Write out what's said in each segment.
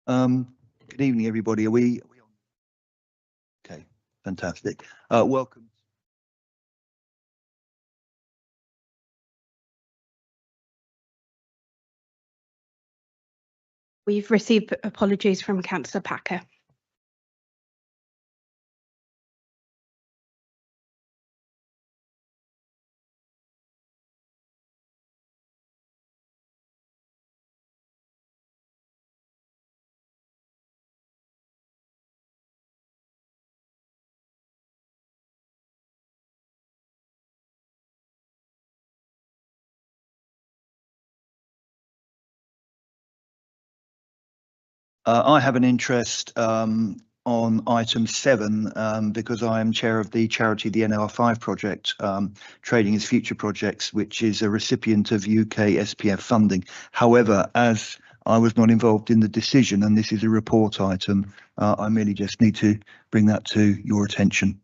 Good evening, everybody. Are we on? Okay, fantastic. Welcome. We've received apologies from Councillor Packer. I have an interest on item 7 because I am chair of the charity, the NLR5 project, Trading as Future Projects, which is a recipient of UK SPF funding. However, as I was not involved in the decision and this is a report item, I merely just need to bring that to your attention.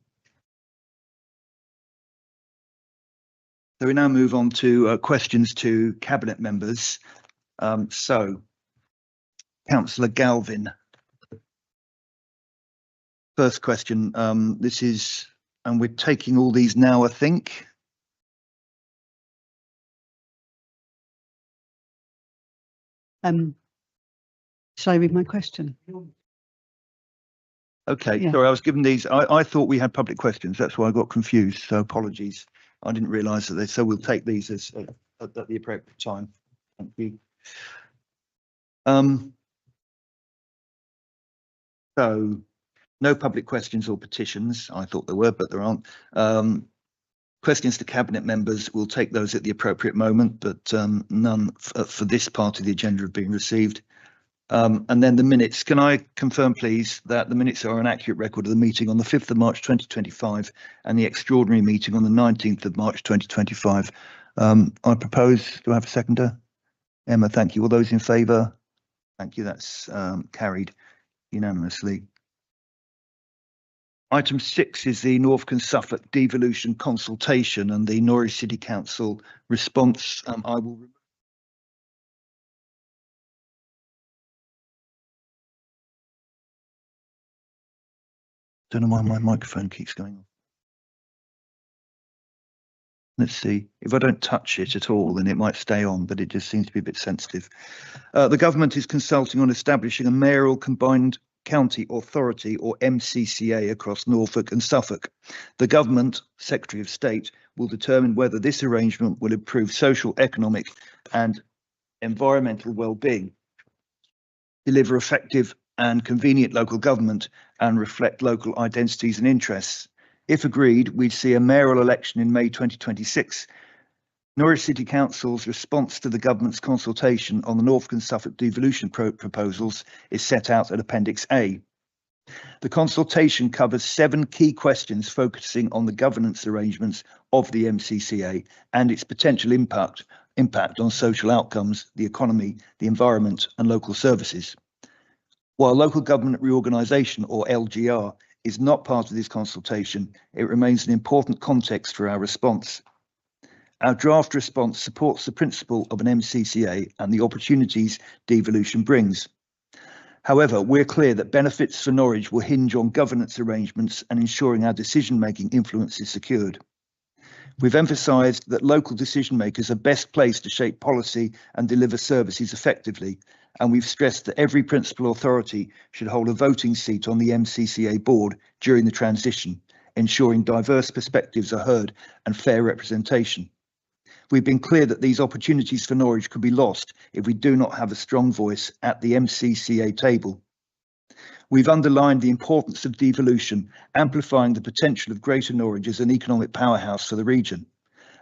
So we now move on to questions to Cabinet members. Councillor Galvin. First question, this is, and we're taking all these now, I think. Shall I read my question? Okay, Yeah. sorry, I was given these. I thought we had public questions. That's why I got confused. So apologies. I didn't realise that so we'll take these as at the appropriate time. Thank you. So no public questions or petitions. I thought there were, but there aren't. Questions to Cabinet members, we'll take those at the appropriate moment, but none for this part of the agenda have been received. And then the minutes. Can I confirm, please, that the minutes are an accurate record of the meeting on the 5th of March 2025 and the extraordinary meeting on the 19th of March 2025? I propose to have a seconder. Emma, thank you. All those in favour? Thank you. That's carried unanimously. Item 6 is the Norfolk and Suffolk devolution consultation and the Norwich City Council response. I will. Don't know why my microphone keeps going on. Let's see. If I don't touch it at all, then it might stay on, but it just seems to be a bit sensitive. The government is consulting on establishing a mayoral combined county authority, or MCCA, across Norfolk and Suffolk. The government, Secretary of State, will determine whether this arrangement will improve social, economic and environmental well-being, deliver effective and convenient local government and reflect local identities and interests. If agreed, we'd see a mayoral election in May 2026. Norwich City Council's response to the government's consultation on the Norfolk and Suffolk devolution proposals is set out at Appendix A. The consultation covers 7 key questions focusing on the governance arrangements of the MCCA and its potential impact on social outcomes, the economy, the environment and local services. While local government reorganisation, or LGR, is not part of this consultation, it remains an important context for our response. Our draft response supports the principle of an MCCA and the opportunities devolution brings. However, we're clear that benefits for Norwich will hinge on governance arrangements and ensuring our decision-making influence is secured. We've emphasised that local decision makers are best placed to shape policy and deliver services effectively, and we've stressed that every principal authority should hold a voting seat on the MCCA board during the transition, ensuring diverse perspectives are heard and fair representation. We've been clear that these opportunities for Norwich could be lost if we do not have a strong voice at the MCCA table. We've underlined the importance of devolution, amplifying the potential of Greater Norwich as an economic powerhouse for the region.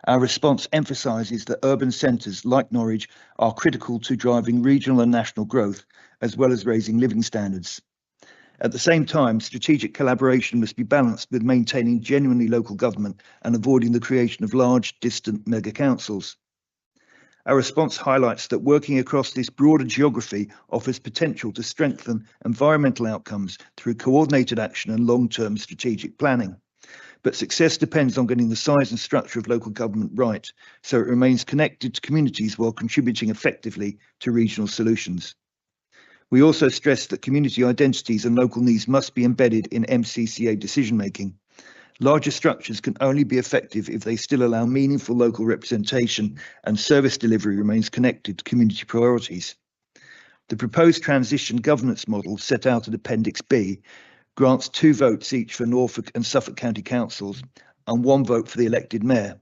Our response emphasises that urban centres like Norwich are critical to driving regional and national growth, as well as raising living standards. At the same time, strategic collaboration must be balanced with maintaining genuinely local government and avoiding the creation of large, distant mega councils. Our response highlights that working across this broader geography offers potential to strengthen environmental outcomes through coordinated action and long-term strategic planning. But success depends on getting the size and structure of local government right, so it remains connected to communities while contributing effectively to regional solutions. We also stress that community identities and local needs must be embedded in MCCA decision making. Larger structures can only be effective if they still allow meaningful local representation and service delivery remains connected to community priorities. The proposed transition governance model set out in Appendix B grants 2 votes each for Norfolk and Suffolk County Councils and 1 vote for the elected mayor.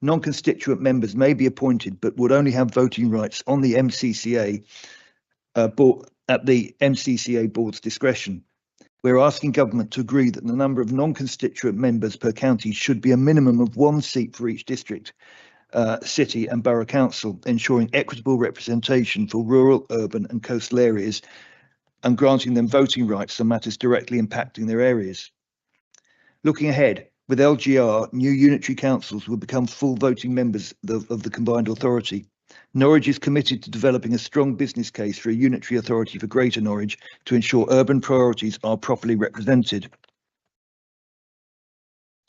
Non-constituent members may be appointed but would only have voting rights on the MCCA board at the MCCA board's discretion. We're asking government to agree that the number of non-constituent members per county should be a minimum of 1 seat for each district, city and borough council, ensuring equitable representation for rural, urban and coastal areas and granting them voting rights on matters directly impacting their areas. Looking ahead, with LGR, new unitary councils will become full voting members of the combined authority. Norwich is committed to developing a strong business case for a unitary authority for Greater Norwich to ensure urban priorities are properly represented.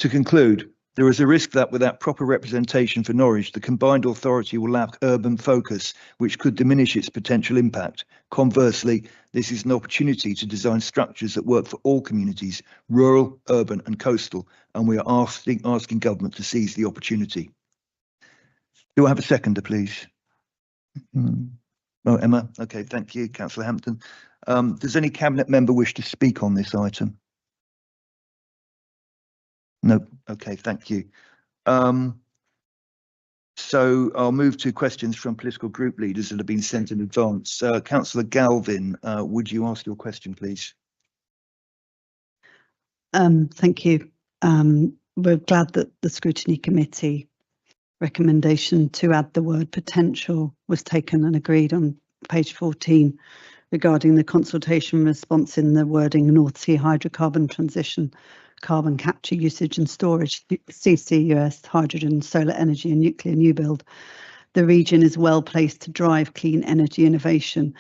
To conclude, there is a risk that without proper representation for Norwich, the combined authority will lack urban focus, which could diminish its potential impact. Conversely, this is an opportunity to design structures that work for all communities, rural, urban and coastal, and we are asking government to seize the opportunity. Do I have a seconder, please? Oh, Emma. Okay, thank you, Councillor Hampton. Does any cabinet member wish to speak on this item? No. Okay, thank you. So I'll move to questions from political group leaders that have been sent in advance. Councillor Galvin, would you ask your question, please? Thank you. We're glad that the Scrutiny Committee recommendation to add the word potential was taken and agreed on page 14 regarding the consultation response in the wording North Sea hydrocarbon transition, carbon capture, usage and storage, CCUS, hydrogen, solar energy and nuclear new build. The region is well placed to drive clean energy innovation.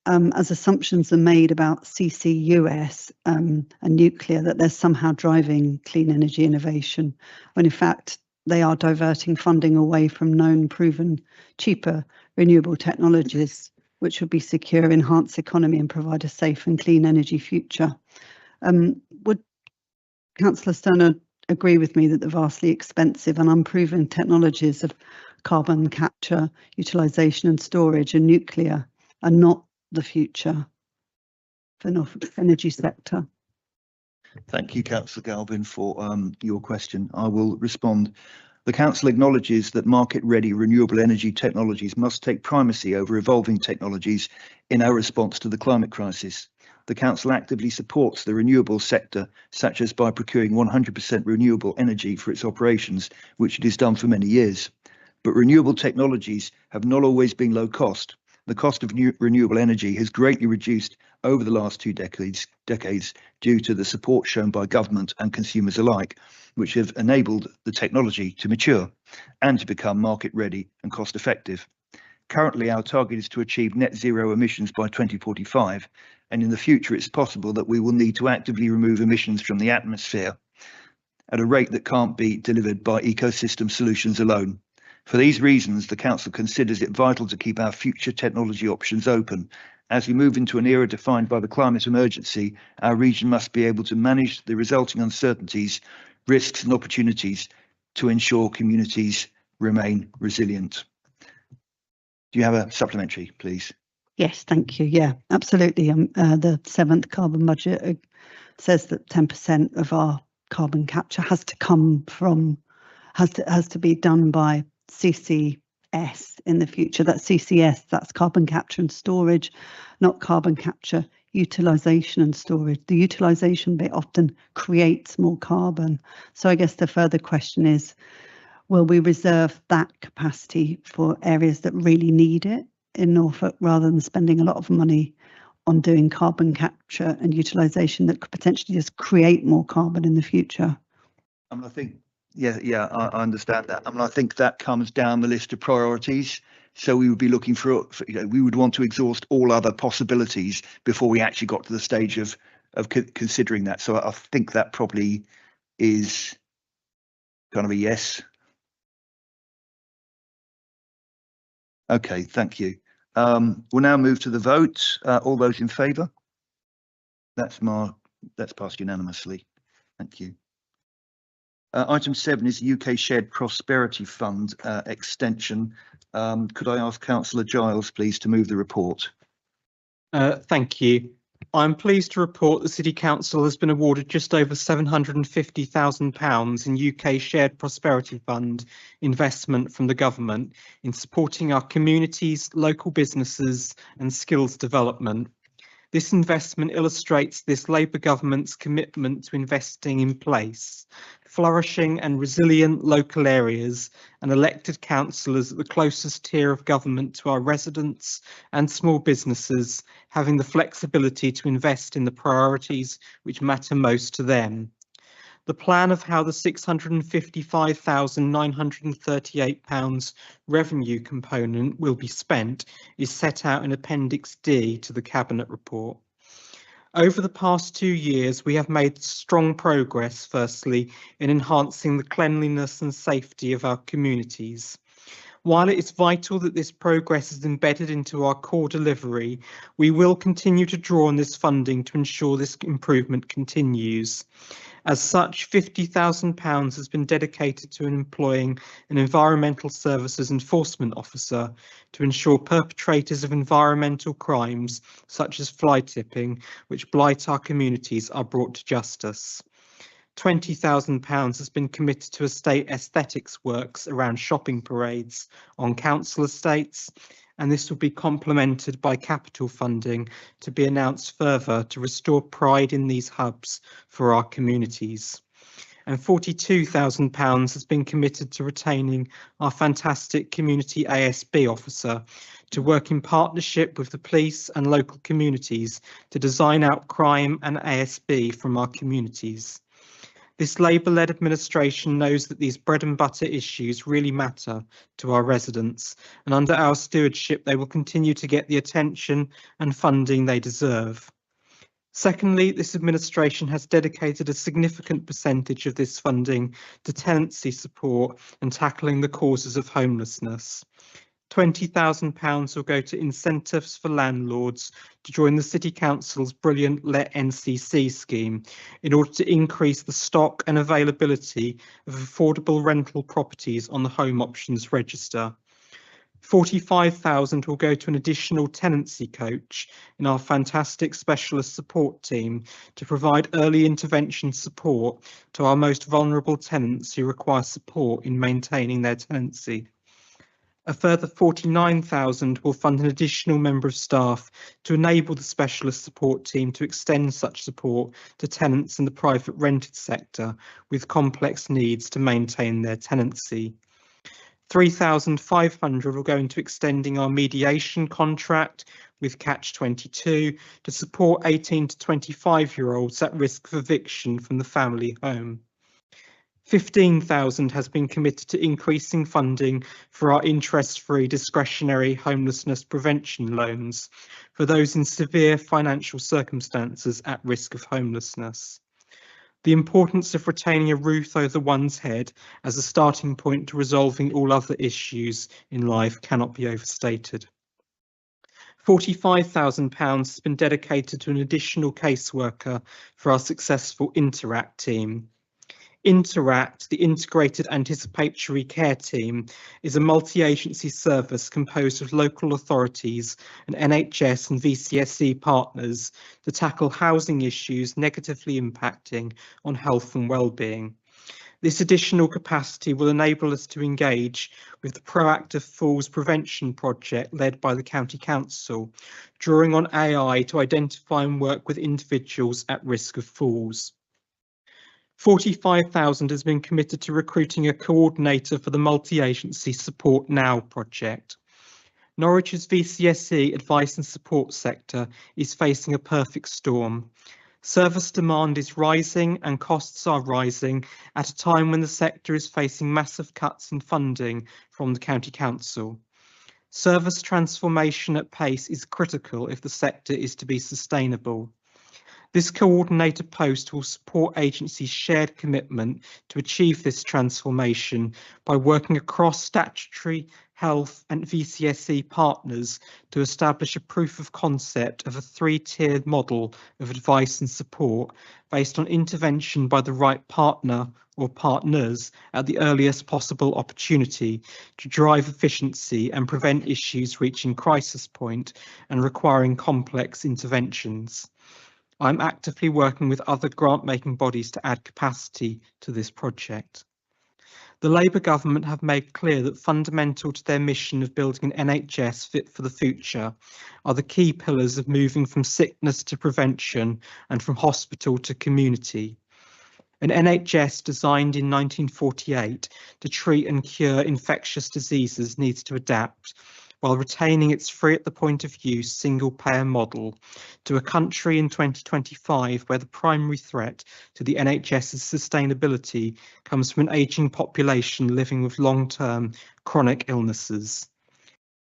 As assumptions are made about CCUS and nuclear, that they're somehow driving clean energy innovation, when in fact they are diverting funding away from known, proven, cheaper renewable technologies, which would be secure, enhance economy and provide a safe and clean energy future. Would Councillor Stoner agree with me that the vastly expensive and unproven technologies of carbon capture, utilisation and storage and nuclear are not the future for Norfolk's energy sector? Thank you, Councillor Galvin, for your question. I will respond. The Council acknowledges that market-ready renewable energy technologies must take primacy over evolving technologies in our response to the climate crisis. The Council actively supports the renewable sector, such as by procuring 100% renewable energy for its operations, which it has done for many years. But renewable technologies have not always been low cost. The cost of renewable energy has greatly reduced over the last 2 decades due to the support shown by government and consumers alike, which have enabled the technology to mature and to become market ready and cost effective. Currently, our target is to achieve net zero emissions by 2045, and in the future it's possible that we will need to actively remove emissions from the atmosphere at a rate that can't be delivered by ecosystem solutions alone. For these reasons, the Council considers it vital to keep our future technology options open. As we move into an era defined by the climate emergency, our region must be able to manage the resulting uncertainties, risks and opportunities to ensure communities remain resilient. Do you have a supplementary, please? Yes, thank you. Yeah, absolutely. The 7th carbon budget says that 10% of our carbon capture has to come from, has to be done by CCS in the future. That's CCS, that's carbon capture and storage, not carbon capture, utilisation and storage. The utilisation bit often creates more carbon. So I guess the further question is, will we reserve that capacity for areas that really need it in Norfolk, rather than spending a lot of money on doing carbon capture and utilisation that could potentially just create more carbon in the future? I think, I understand that. I think that comes down the list of priorities. So we would be looking for we would want to exhaust all other possibilities before we actually got to the stage of considering that. So I think that probably is kind of a yes. Okay, thank you. We'll now move to the vote. All those in favour? That's passed unanimously. Thank you. Item 7 is the UK Shared Prosperity Fund extension. Could I ask Councillor Giles, please, to move the report? Thank you. I'm pleased to report the City Council has been awarded just over £750,000 in UK Shared Prosperity Fund investment from the government in supporting our communities, local businesses and skills development. This investment illustrates this Labour government's commitment to investing in place, flourishing and resilient local areas and elected councillors at the closest tier of government to our residents and small businesses, having the flexibility to invest in the priorities which matter most to them. The plan of how the £655,938 revenue component will be spent is set out in Appendix D to the Cabinet report. Over the past 2 years, we have made strong progress, firstly, in enhancing the cleanliness and safety of our communities. While it is vital that this progress is embedded into our core delivery, we will continue to draw on this funding to ensure this improvement continues. As such, £50,000 has been dedicated to employing an environmental services enforcement officer to ensure perpetrators of environmental crimes, such as fly tipping, which blight our communities, are brought to justice. £20,000 has been committed to estate aesthetics works around shopping parades on council estates, and this will be complemented by capital funding to be announced further to restore pride in these hubs for our communities. And £42,000 has been committed to retaining our fantastic community ASB officer to work in partnership with the police and local communities to design out crime and ASB from our communities. This Labour-led administration knows that these bread and butter issues really matter to our residents, and under our stewardship they will continue to get the attention and funding they deserve. Secondly, this administration has dedicated a significant percentage of this funding to tenancy support and tackling the causes of homelessness. £20,000 will go to incentives for landlords to join the City Council's brilliant Let NCC scheme in order to increase the stock and availability of affordable rental properties on the Home Options Register. £45,000 will go to an additional tenancy coach in our fantastic specialist support team to provide early intervention support to our most vulnerable tenants who require support in maintaining their tenancy. A further £49,000 will fund an additional member of staff to enable the specialist support team to extend such support to tenants in the private rented sector with complex needs to maintain their tenancy. £3,500 will go into extending our mediation contract with Catch-22 to support 18 to 25-year-olds at risk of eviction from the family home. £15,000 has been committed to increasing funding for our interest-free discretionary homelessness prevention loans for those in severe financial circumstances at risk of homelessness. The importance of retaining a roof over one's head as a starting point to resolving all other issues in life cannot be overstated. £45,000 has been dedicated to an additional caseworker for our successful Interact team. Interact, the Integrated Anticipatory Care Team, is a multi-agency service composed of local authorities and NHS and VCSE partners to tackle housing issues negatively impacting on health and well-being. This additional capacity will enable us to engage with the Proactive Falls Prevention Project led by the County Council, drawing on AI to identify and work with individuals at risk of falls. £45,000 has been committed to recruiting a coordinator for the multi-agency Support Now project. Norwich's VCSE advice and support sector is facing a perfect storm. Service demand is rising and costs are rising at a time when the sector is facing massive cuts in funding from the County Council. Service transformation at pace is critical if the sector is to be sustainable. This coordinator post will support agencies' shared commitment to achieve this transformation by working across statutory, health and VCSE partners to establish a proof of concept of a three-tiered model of advice and support based on intervention by the right partner or partners at the earliest possible opportunity to drive efficiency and prevent issues reaching crisis point and requiring complex interventions. I'm actively working with other grant-making bodies to add capacity to this project. The Labour government have made clear that fundamental to their mission of building an NHS fit for the future are the key pillars of moving from sickness to prevention and from hospital to community. An NHS designed in 1948 to treat and cure infectious diseases needs to adapt, while retaining its free at the point of use single payer model, to a country in 2025 where the primary threat to the NHS's sustainability comes from an ageing population living with long-term chronic illnesses.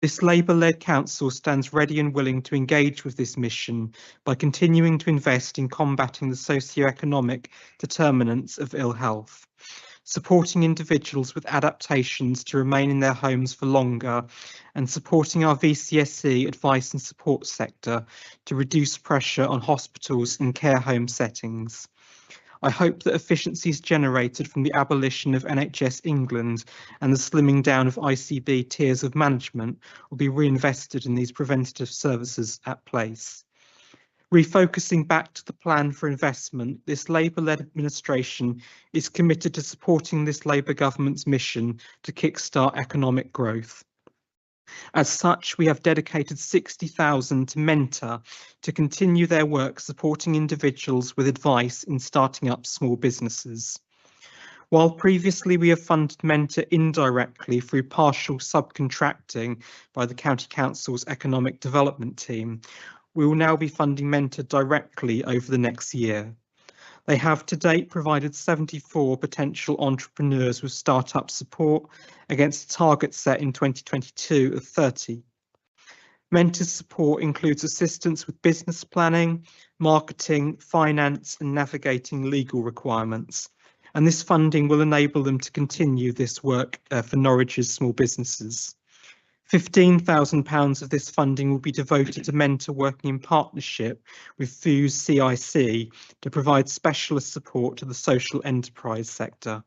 This Labour-led council stands ready and willing to engage with this mission by continuing to invest in combating the socio-economic determinants of ill health, supporting individuals with adaptations to remain in their homes for longer, and supporting our VCSE advice and support sector to reduce pressure on hospitals and care home settings. I hope that efficiencies generated from the abolition of NHS England and the slimming down of ICB tiers of management will be reinvested in these preventative services at place. Refocusing back to the plan for investment, this Labour-led administration is committed to supporting this Labour government's mission to kickstart economic growth. As such, we have dedicated 60,000 to Mentor to continue their work supporting individuals with advice in starting up small businesses. While previously we have funded Mentor indirectly through partial subcontracting by the County Council's Economic Development Team, we will now be funding Mentor directly over the next year. They have to date provided 74 potential entrepreneurs with startup support against a target set in 2022 of 30. Mentor's support includes assistance with business planning, marketing, finance and navigating legal requirements. And this funding will enable them to continue this work for Norwich's small businesses. £15,000 of this funding will be devoted to Mentor working in partnership with FUE's CIC to provide specialist support to the social enterprise sector.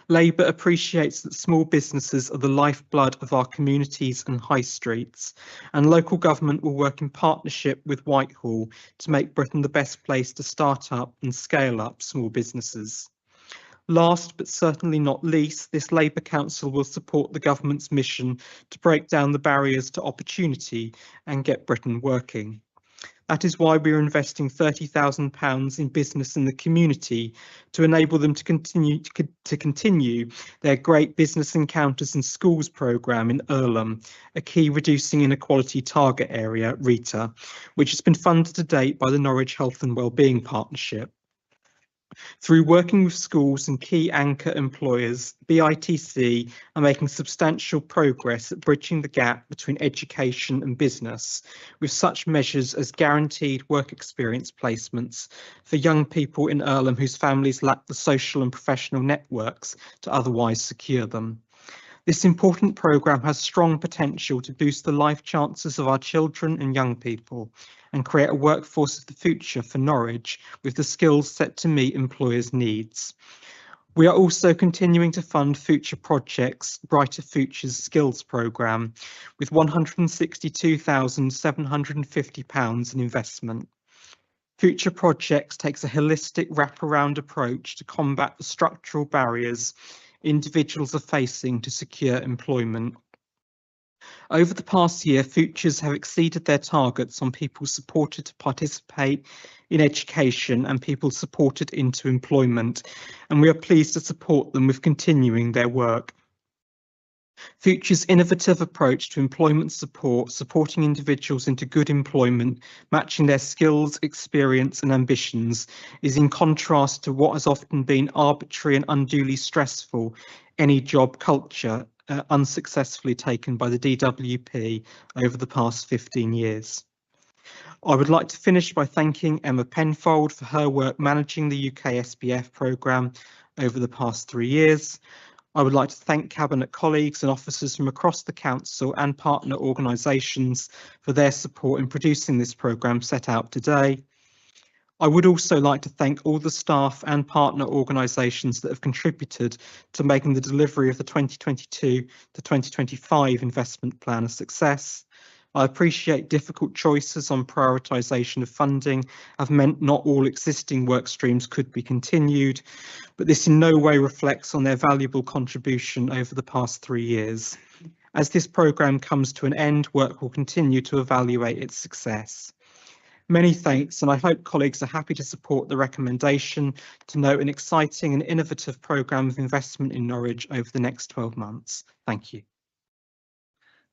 Labour appreciates that small businesses are the lifeblood of our communities and high streets, and local government will work in partnership with Whitehall to make Britain the best place to start up and scale up small businesses. Last but certainly not least, this Labour Council will support the government's mission to break down the barriers to opportunity and get Britain working. That is why we are investing £30,000 in business in the community to enable them to continue their Great Business Encounters in Schools programme in Earlham, a key reducing inequality target area, RETA, which has been funded to date by the Norwich Health and Wellbeing Partnership. Through working with schools and key anchor employers, BITC are making substantial progress at bridging the gap between education and business, with such measures as guaranteed work experience placements for young people in Earlham whose families lack the social and professional networks to otherwise secure them. This important programme has strong potential to boost the life chances of our children and young people and create a workforce of the future for Norwich with the skills set to meet employers' needs. We are also continuing to fund Future Projects Brighter Futures Skills Programme with £162,750 in investment. Future Projects takes a holistic wraparound approach to combat the structural barriers individuals are facing to secure employment. Over the past year, Futures have exceeded their targets on people supported to participate in education and people supported into employment, and we are pleased to support them with continuing their work. Future's innovative approach to employment support, supporting individuals into good employment, matching their skills, experience and ambitions, is in contrast to what has often been arbitrary and unduly stressful any job culture unsuccessfully taken by the DWP over the past 15 years. I would like to finish by thanking Emma Penfold for her work managing the UK SPF programme over the past 3 years. I would like to thank Cabinet colleagues and officers from across the Council and partner organisations for their support in producing this programme set out today. I would also like to thank all the staff and partner organisations that have contributed to making the delivery of the 2022 to 2025 investment plan a success. I appreciate difficult choices on prioritisation of funding have meant not all existing work streams could be continued, but this in no way reflects on their valuable contribution over the past 3 years. As this programme comes to an end, work will continue to evaluate its success. Many thanks, and I hope colleagues are happy to support the recommendation to note an exciting and innovative programme of investment in Norwich over the next 12 months. Thank you.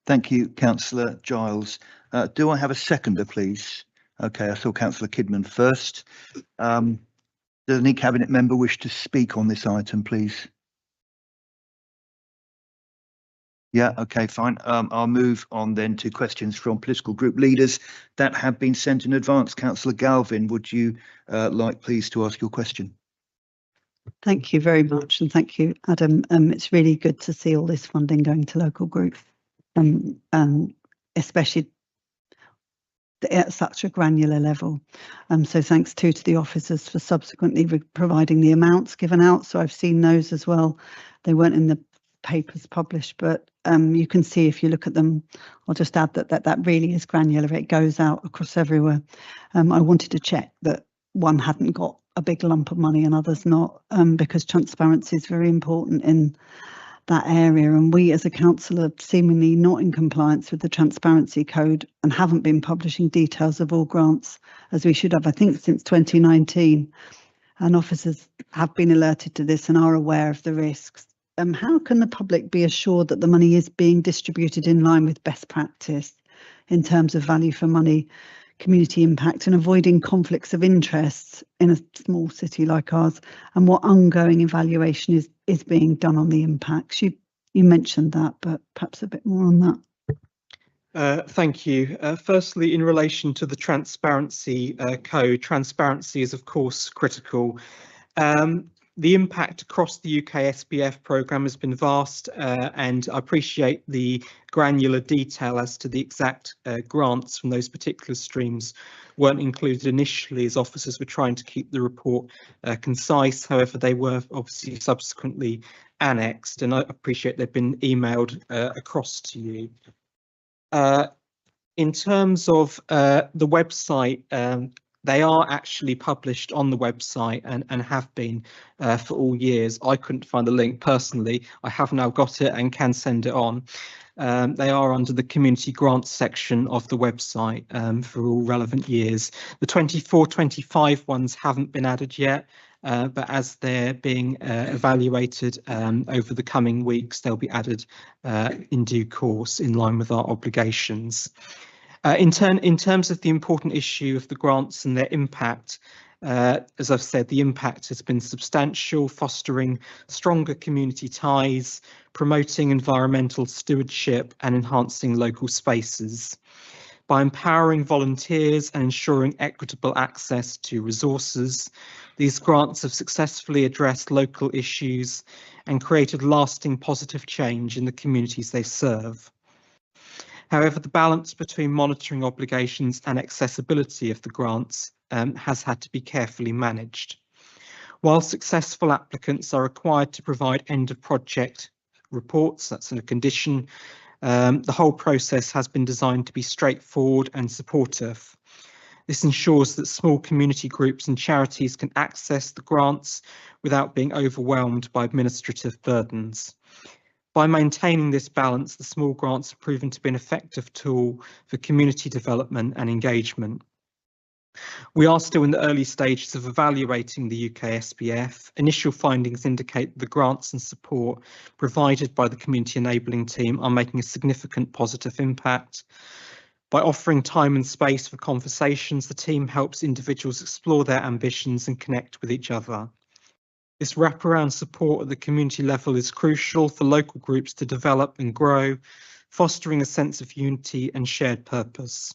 Thank you, Councillor Giles. Do I have a seconder, please? Okay, I saw Councillor Kidman first. Does any Cabinet member wish to speak on this item, please? Yeah, okay, fine. I'll move on then to questions from political group leaders that have been sent in advance. Councillor Galvin, would you like please to ask your question? Thank you very much, and thank you, Adam. It's really good to see all this funding going to local groups, especially at such a granular level. So thanks too to the officers for subsequently providing the amounts given out. So I've seen those as well. They weren't in the papers published, but you can see if you look at them. I'll just add that really is granular. It goes out across everywhere. I wanted to check that one hadn't got a big lump of money and others not, because transparency is very important in that area, and we as a council are seemingly not in compliance with the transparency code and haven't been publishing details of all grants as we should have, I think, since 2019, and officers have been alerted to this and are aware of the risks. How can the public be assured that the money is being distributed in line with best practice in terms of value for money, community impact, and avoiding conflicts of interests in a small city like ours? And what ongoing evaluation is being done on the impacts? You mentioned that, but perhaps a bit more on that. Thank you. Firstly, in relation to the transparency code, transparency is of course critical. The impact across the UK SPF programme has been vast, and I appreciate the granular detail as to the exact grants from those particular streams weren't included initially, as officers were trying to keep the report concise. However, they were obviously subsequently annexed, and I appreciate they've been emailed across to you. In terms of the website, they are actually published on the website and have been for all years. I couldn't find the link personally. I have now got it and can send it on. They are under the community grants section of the website for all relevant years. The 24-25 ones haven't been added yet, but as they're being evaluated over the coming weeks, they'll be added in due course in line with our obligations. In terms of the important issue of the grants and their impact, as I've said, the impact has been substantial, fostering stronger community ties, promoting environmental stewardship and enhancing local spaces. By empowering volunteers and ensuring equitable access to resources, these grants have successfully addressed local issues and created lasting positive change in the communities they serve. However, the balance between monitoring obligations and accessibility of the grants has had to be carefully managed. While successful applicants are required to provide end of project reports, that's a condition, the whole process has been designed to be straightforward and supportive. This ensures that small community groups and charities can access the grants without being overwhelmed by administrative burdens. By maintaining this balance, the small grants have proven to be an effective tool for community development and engagement. We are still in the early stages of evaluating the UK SPF. Initial findings indicate that the grants and support provided by the Community Enabling Team are making a significant positive impact. By offering time and space for conversations, the team helps individuals explore their ambitions and connect with each other. This wraparound support at the community level is crucial for local groups to develop and grow, fostering a sense of unity and shared purpose.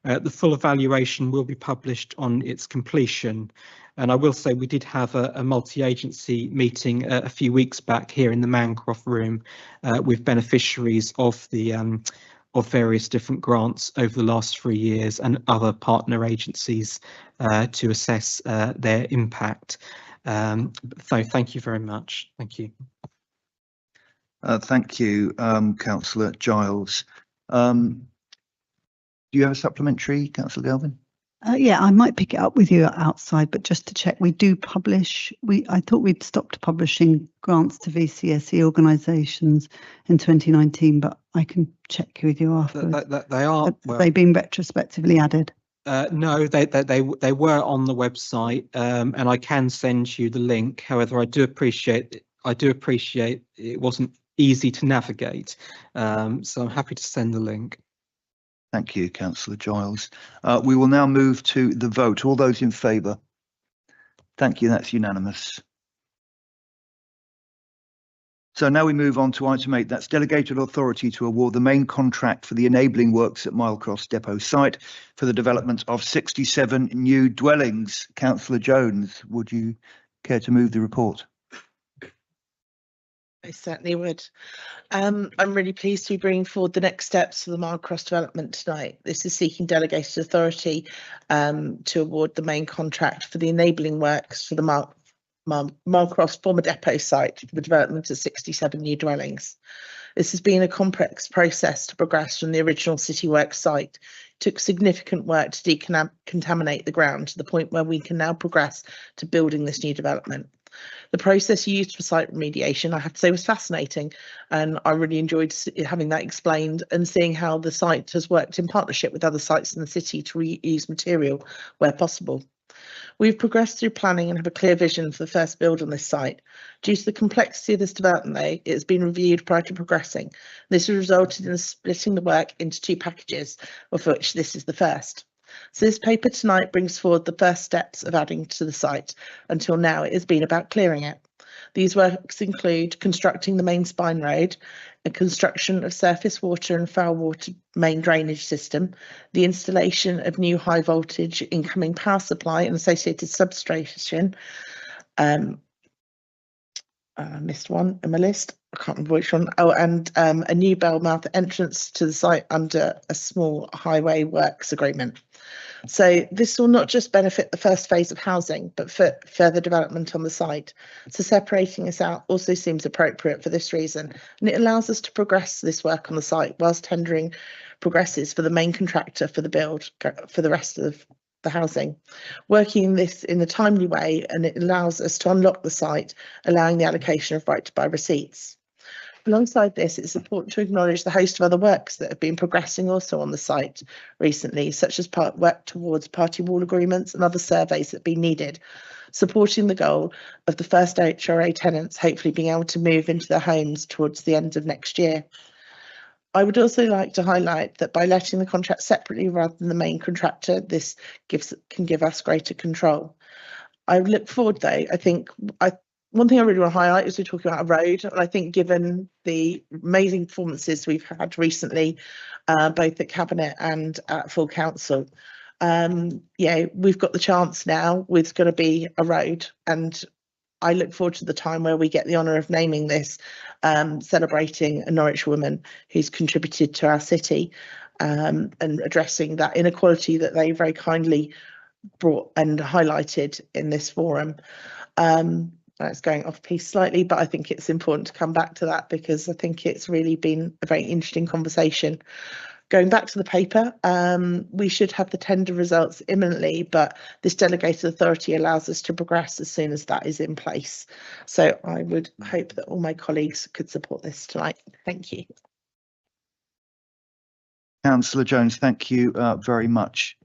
The full evaluation will be published on its completion. And I will say we did have a multi-agency meeting a few weeks back here in the Mancroft room with beneficiaries of the of various different grants over the last 3 years and other partner agencies to assess their impact. So thank you very much. Thank you. Thank you, Councillor Giles. Do you have a supplementary, Councillor Galvin? Yeah, I might pick it up with you outside, but just to check, we do publish. I thought we'd stopped publishing grants to VCSE organisations in 2019, but I can check with you afterwards. They are. Have they been retrospectively added? No, they were on the website, and I can send you the link. However, I do appreciate it wasn't easy to navigate, so I'm happy to send the link. Thank you, Councillor Giles. We will now move to the vote. All those in favour? Thank you, that's unanimous. So now we move on to item 8, that's delegated authority to award the main contract for the enabling works at Milecross Depot site for the development of 67 new dwellings. Councillor Jones, would you care to move the report? I certainly would. I'm really pleased to be bringing forward the next steps for the Milecross development tonight. This is seeking delegated authority to award the main contract for the enabling works for the Milecross former depot site for the development of 67 new dwellings. This has been a complex process to progress from the original City Works site. It took significant work to decontaminate the ground to the point where we can now progress to building this new development. The process used for site remediation, I have to say, was fascinating, and I really enjoyed having that explained and seeing how the site has worked in partnership with other sites in the city to reuse material where possible. We've progressed through planning and have a clear vision for the first build on this site. Due to the complexity of this development, though, it has been reviewed prior to progressing. This has resulted in splitting the work into 2 packages, of which this is the first. So this paper tonight brings forward the first steps of adding to the site. Until now, it has been about clearing it. These works include constructing the main spine road, the construction of surface water and foul water main drainage system, the installation of new high voltage incoming power supply and associated substation. I missed one in my list. I can't remember which one. Oh, and a new Bellmouth entrance to the site under a small highway works agreement. So this will not just benefit the first phase of housing, but for further development on the site. So separating this out also seems appropriate for this reason, and it allows us to progress this work on the site whilst tendering progresses for the main contractor for the build for the rest of the housing. Working this in a timely way, and it allows us to unlock the site, allowing the allocation of right to buy receipts. Alongside this, it's important to acknowledge the host of other works that have been progressing also on the site recently, such as work towards party wall agreements and other surveys that have been needed, supporting the goal of the first HRA tenants hopefully being able to move into their homes towards the end of next year. I would also like to highlight that by letting the contract separately rather than the main contractor, this can give us greater control. I look forward, though, one thing I really want to highlight is we're talking about a road, and I think given the amazing performances we've had recently, both at Cabinet and at full council, we've got the chance now. It's going to be a road, and I look forward to the time where we get the honour of naming this, celebrating a Norwich woman who's contributed to our city, and addressing that inequality that they very kindly brought and highlighted in this forum. It's going off piece slightly, but I think it's important to come back to that because I think it's really been a very interesting conversation. Going back to the paper, we should have the tender results imminently, but this delegated authority allows us to progress as soon as that is in place. So I would hope that all my colleagues could support this tonight. Thank you. Councillor Jones, thank you very much.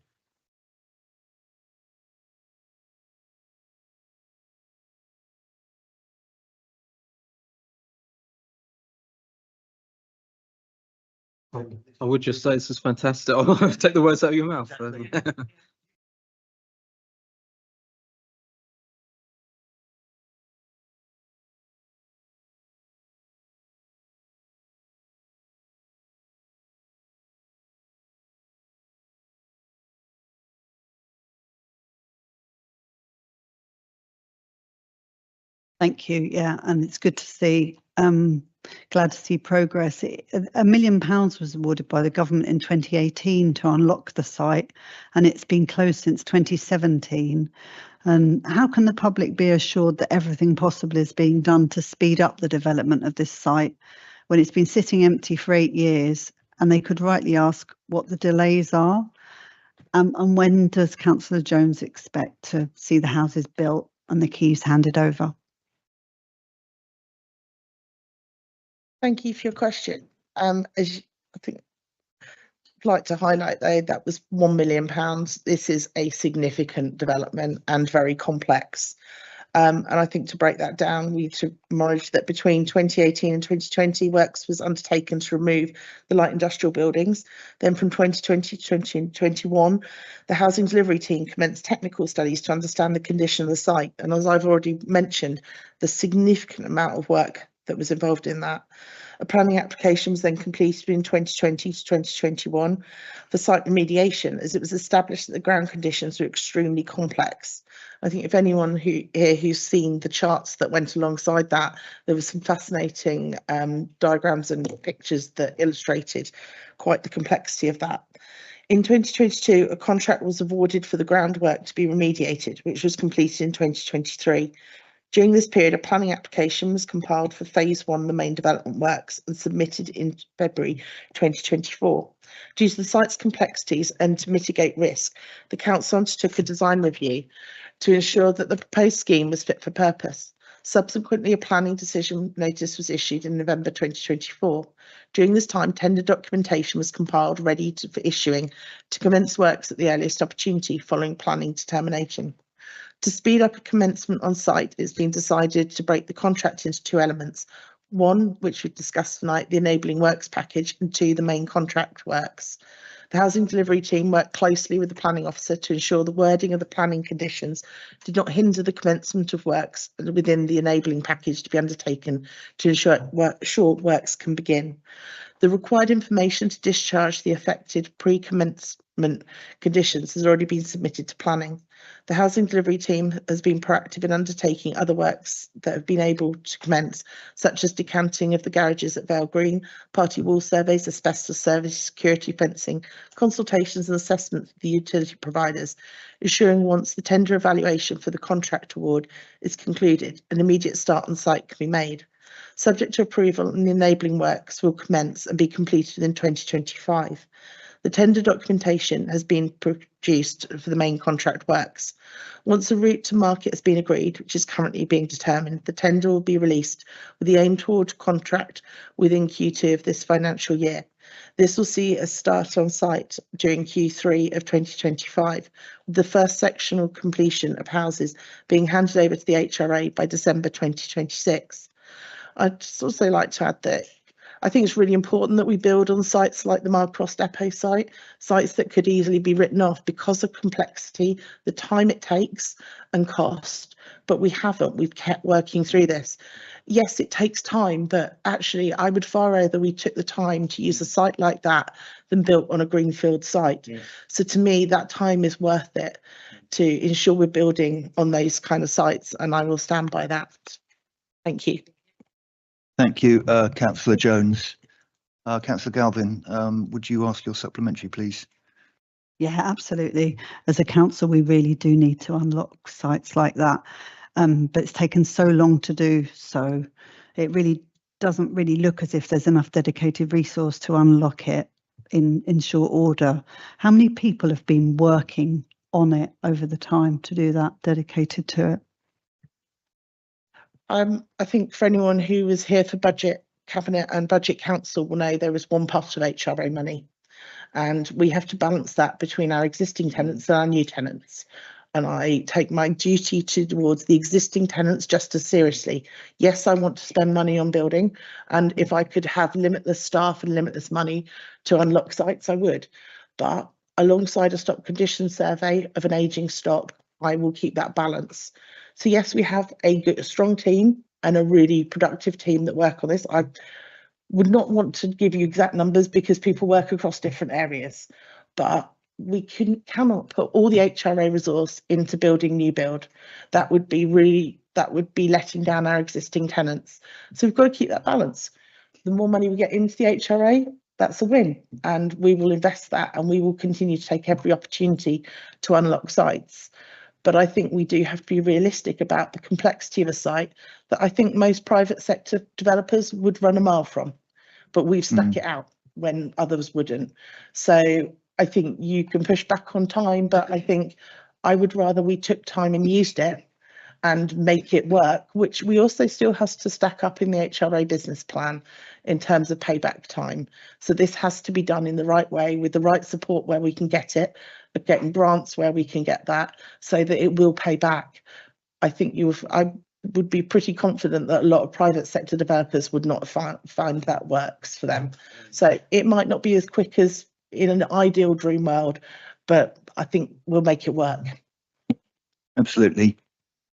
I would just say this is fantastic. I'll take the words out of your mouth. Thank you. Yeah, and it's good to see. Glad to see progress. £1 million was awarded by the government in 2018 to unlock the site, and it's been closed since 2017. And how can the public be assured that everything possible is being done to speed up the development of this site when it's been sitting empty for 8 years? And they could rightly ask what the delays are. And when does Councillor Jones expect to see the houses built and the keys handed over? Thank you for your question. As I think I'd like to highlight though, that was £1 million. This is a significant development and very complex. And I think to break that down, we need to acknowledge that between 2018 and 2020, works was undertaken to remove the light industrial buildings. Then from 2020 to 2021, the housing delivery team commenced technical studies to understand the condition of the site. And as I've already mentioned, the significant amount of work that was involved in that. A planning application was then completed in 2020 to 2021 for site remediation, as it was established that the ground conditions were extremely complex. I think if anyone who's seen the charts that went alongside that, there was some fascinating diagrams and pictures that illustrated quite the complexity of that. In 2022, a contract was awarded for the groundwork to be remediated, which was completed in 2023. During this period, a planning application was compiled for phase 1, the main development works, and submitted in February 2024. Due to the site's complexities and to mitigate risk, the council undertook a design review to ensure that the proposed scheme was fit for purpose. Subsequently, a planning decision notice was issued in November 2024. During this time, tender documentation was compiled ready for issuing to commence works at the earliest opportunity following planning determination. To speed up a commencement on site, it's been decided to break the contract into 2 elements. 1, which we've discussed tonight, the enabling works package, and 2, the main contract works. The housing delivery team worked closely with the planning officer to ensure the wording of the planning conditions did not hinder the commencement of works within the enabling package to be undertaken to ensure works can begin. The required information to discharge the affected pre-commencement conditions has already been submitted to planning. The housing delivery team has been proactive in undertaking other works that have been able to commence, such as decanting of the garages at Vale Green, party wall surveys, asbestos surveys, security fencing, consultations and assessments with the utility providers, ensuring once the tender evaluation for the contract award is concluded, an immediate start on site can be made. Subject to approval, and the enabling works will commence and be completed in 2025. The tender documentation has been produced for the main contract works. Once a route to market has been agreed, which is currently being determined, the tender will be released with the aim toward contract within Q2 of this financial year. This will see a start on site during Q3 of 2025, with the first sectional completion of houses being handed over to the HRA by December 2026. I'd just also like to add that I think it's really important that we build on sites like the Marcross Depot site, sites that could easily be written off because of complexity, the time it takes and cost, but we haven't. We've kept working through this. Yes, it takes time, but actually I would far rather we took the time to use a site like that than built on a greenfield site. Yeah. So to me, that time is worth it to ensure we're building on those kind of sites, and I will stand by that. Thank you. Thank you, Councillor Jones. Councillor Galvin, would you ask your supplementary, please? Yeah, absolutely. As a council, we really do need to unlock sites like that, but it's taken so long to do so. It really doesn't really look as if there's enough dedicated resource to unlock it in short order. How many people have been working on it over the time to do that, dedicated to it? I think for anyone who was here for Budget Cabinet and Budget Council will know there is one pot of HRA money, and we have to balance that between our existing tenants and our new tenants. And I take my duty towards the existing tenants just as seriously. Yes, I want to spend money on building, and if I could have limitless staff and limitless money to unlock sites, I would. But alongside a stock condition survey of an ageing stock, I will keep that balance. So yes, we have a strong team and a really productive team that work on this. I would not want to give you exact numbers because people work across different areas, but we cannot put all the HRA resource into building new build. That would be really that would be letting down our existing tenants. So we've got to keep that balance. The more money we get into the HRA, that's a win, and we will invest that, and we will continue to take every opportunity to unlock sites. But I think we do have to be realistic about the complexity of a site that I think most private sector developers would run a mile from, but we've stuck it out when others wouldn't. So I think you can push back on time, but I think I would rather we took time and used it and make it work, which we also still has to stack up in the HRA business plan in terms of payback time. So this has to be done in the right way with the right support where we can get it, but getting grants where we can get that so that it will pay back. I think I would be pretty confident that a lot of private sector developers would not find that works for them. So it might not be as quick as in an ideal dream world, but I think we'll make it work. Absolutely.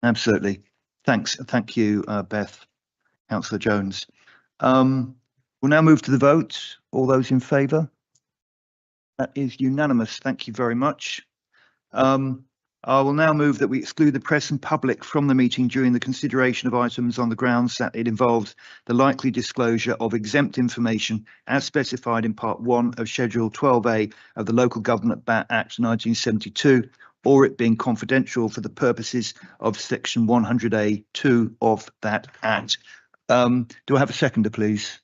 Absolutely. Thanks. Thank you, Beth. Councillor Jones. We'll now move to the vote. All those in favour? That is unanimous. Thank you very much. I will now move that we exclude the press and public from the meeting during the consideration of items on the grounds that it involves the likely disclosure of exempt information as specified in Part 1 of Schedule 12A of the Local Government Act 1972, or it being confidential for the purposes of Section 100A(2) of that Act. Do I have a seconder, please?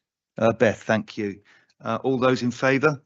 Beth, thank you. All those in favour?